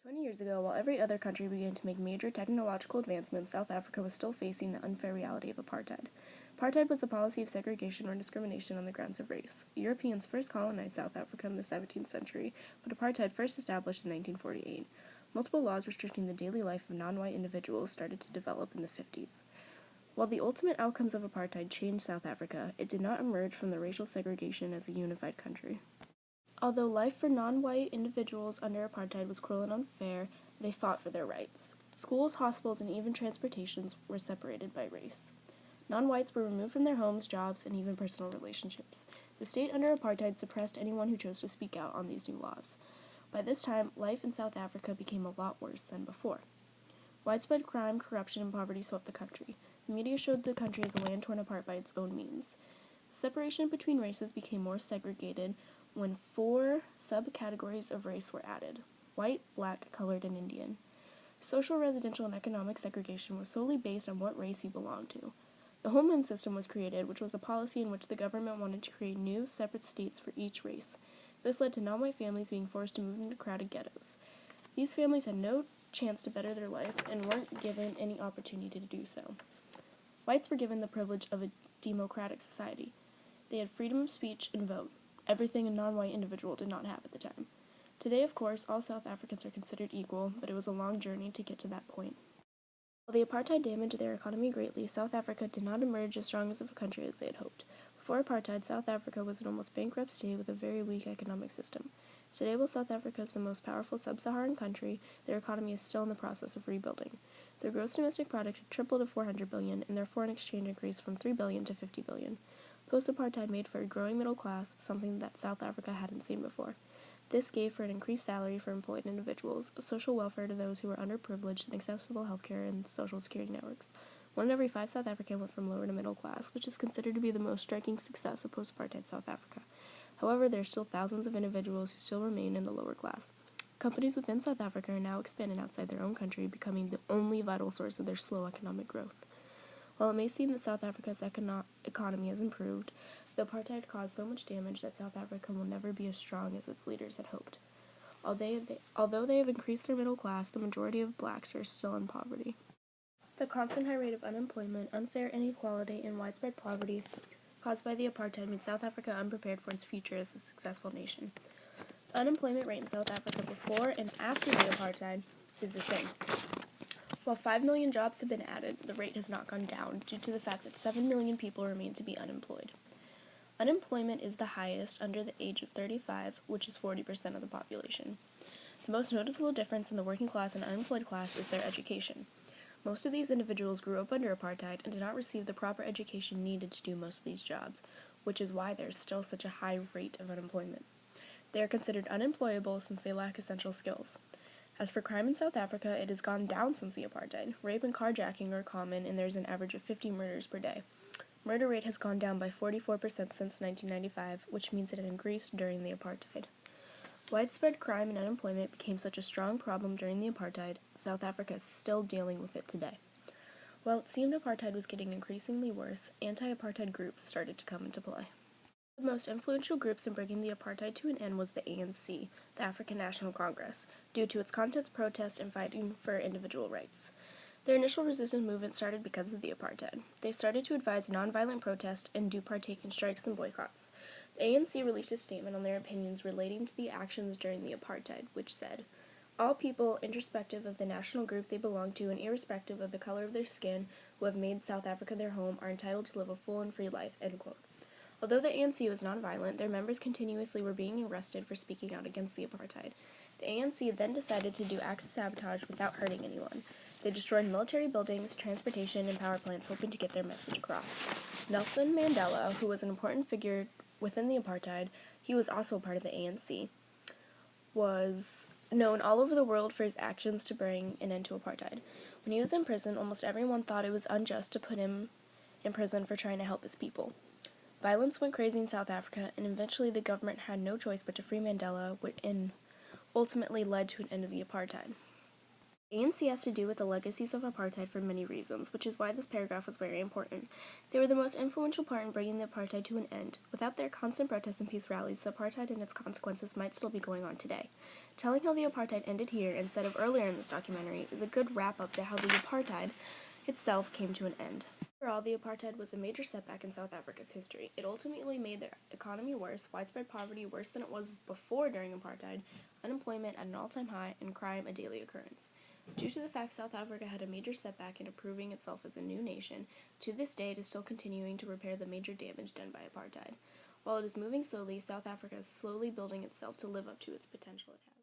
20 years ago, while every other country began to make major technological advancements, South Africa was still facing the unfair reality of apartheid. Apartheid was a policy of segregation or discrimination on the grounds of race. Europeans first colonized South Africa in the 17th century, but apartheid first established in 1948. Multiple laws restricting the daily life of non-white individuals started to develop in the 50s. While the ultimate outcomes of apartheid changed South Africa, it did not emerge from the racial segregation as a unified country. Although life for non-white individuals under apartheid was cruel and unfair, they fought for their rights. Schools, hospitals, and even transportations were separated by race. Non-whites were removed from their homes, jobs, and even personal relationships. The state under apartheid suppressed anyone who chose to speak out on these new laws. By this time, life in South Africa became a lot worse than before. Widespread crime, corruption, and poverty swept the country. The media showed the country as a land torn apart by its own means. Separation between races became more segregated when 4 subcategories of race were added: white, black, colored, and Indian. Social, residential, and economic segregation was solely based on what race you belonged to. The Homeland System was created, which was a policy in which the government wanted to create new, separate states for each race. This led to non-white families being forced to move into crowded ghettos. These families had no chance to better their life and weren't given any opportunity to do so. Whites were given the privilege of a democratic society. They had freedom of speech and vote, everything a non-white individual did not have at the time. Today, of course, all South Africans are considered equal, but it was a long journey to get to that point. While the apartheid damaged their economy greatly, South Africa did not emerge as strong as a country as they had hoped. Before apartheid, South Africa was an almost bankrupt state with a very weak economic system. Today, while South Africa is the most powerful sub-Saharan country, their economy is still in the process of rebuilding. Their gross domestic product had tripled to $400 billion, and their foreign exchange increased from $3 billion to $50 billion. Post-apartheid made for a growing middle class, something that South Africa hadn't seen before. This gave for an increased salary for employed individuals, social welfare to those who were underprivileged, and accessible healthcare and social security networks. 1 in every 5 South Africans went from lower to middle class, which is considered to be the most striking success of post-apartheid South Africa. However, there are still thousands of individuals who still remain in the lower class. Companies within South Africa are now expanding outside their own country, becoming the only vital source of their slow economic growth. While it may seem that South Africa's economy has improved, the apartheid caused so much damage that South Africa will never be as strong as its leaders had hoped. Although they have increased their middle class, the majority of blacks are still in poverty. The constant high rate of unemployment, unfair inequality, and widespread poverty caused by the apartheid made South Africa unprepared for its future as a successful nation. The unemployment rate in South Africa before and after the apartheid is the same. While 5 million jobs have been added, the rate has not gone down due to the fact that 7 million people remain to be unemployed. Unemployment is the highest under the age of 35, which is 40% of the population. The most notable difference in the working class and unemployed class is their education. Most of these individuals grew up under apartheid and did not receive the proper education needed to do most of these jobs, which is why there is still such a high rate of unemployment. They are considered unemployable since they lack essential skills. As for crime in South Africa, it has gone down since the apartheid. Rape and carjacking are common, and there's an average of 50 murders per day. Murder rate has gone down by 44% since 1995, which means it had increased during the apartheid. Widespread crime and unemployment became such a strong problem during the apartheid, South Africa is still dealing with it today. While it seemed apartheid was getting increasingly worse, anti-apartheid groups started to come into play. The most influential groups in bringing the apartheid to an end was the ANC, the African National Congress, due to its content's protest and fighting for individual rights. Their initial resistance movement started because of the apartheid. They started to advise nonviolent protest and do partake in strikes and boycotts. The ANC released a statement on their opinions relating to the actions during the apartheid, which said, "All people, irrespective of the national group they belong to and irrespective of the color of their skin, who have made South Africa their home, are entitled to live a full and free life." End quote. Although the ANC was nonviolent, their members continuously were being arrested for speaking out against the apartheid. The ANC then decided to do acts of sabotage without hurting anyone. They destroyed military buildings, transportation, and power plants, hoping to get their message across. Nelson Mandela, who was an important figure within the apartheid, he was also a part of the ANC, was known all over the world for his actions to bring an end to apartheid. When he was in prison, almost everyone thought it was unjust to put him in prison for trying to help his people. Violence went crazy in South Africa, and eventually the government had no choice but to free Mandela, and ultimately led to an end of the apartheid. ANC has to do with the legacies of apartheid for many reasons, which is why this paragraph was very important. They were the most influential part in bringing the apartheid to an end. Without their constant protests and peace rallies, the apartheid and its consequences might still be going on today. Telling how the apartheid ended here instead of earlier in this documentary is a good wrap-up to how the apartheid itself came to an end. Overall, the apartheid was a major setback in South Africa's history. It ultimately made their economy worse, widespread poverty worse than it was before during apartheid, unemployment at an all-time high, and crime a daily occurrence. Due to the fact South Africa had a major setback in improving itself as a new nation, to this day it is still continuing to repair the major damage done by apartheid. While it is moving slowly, South Africa is slowly building itself to live up to its potential it has.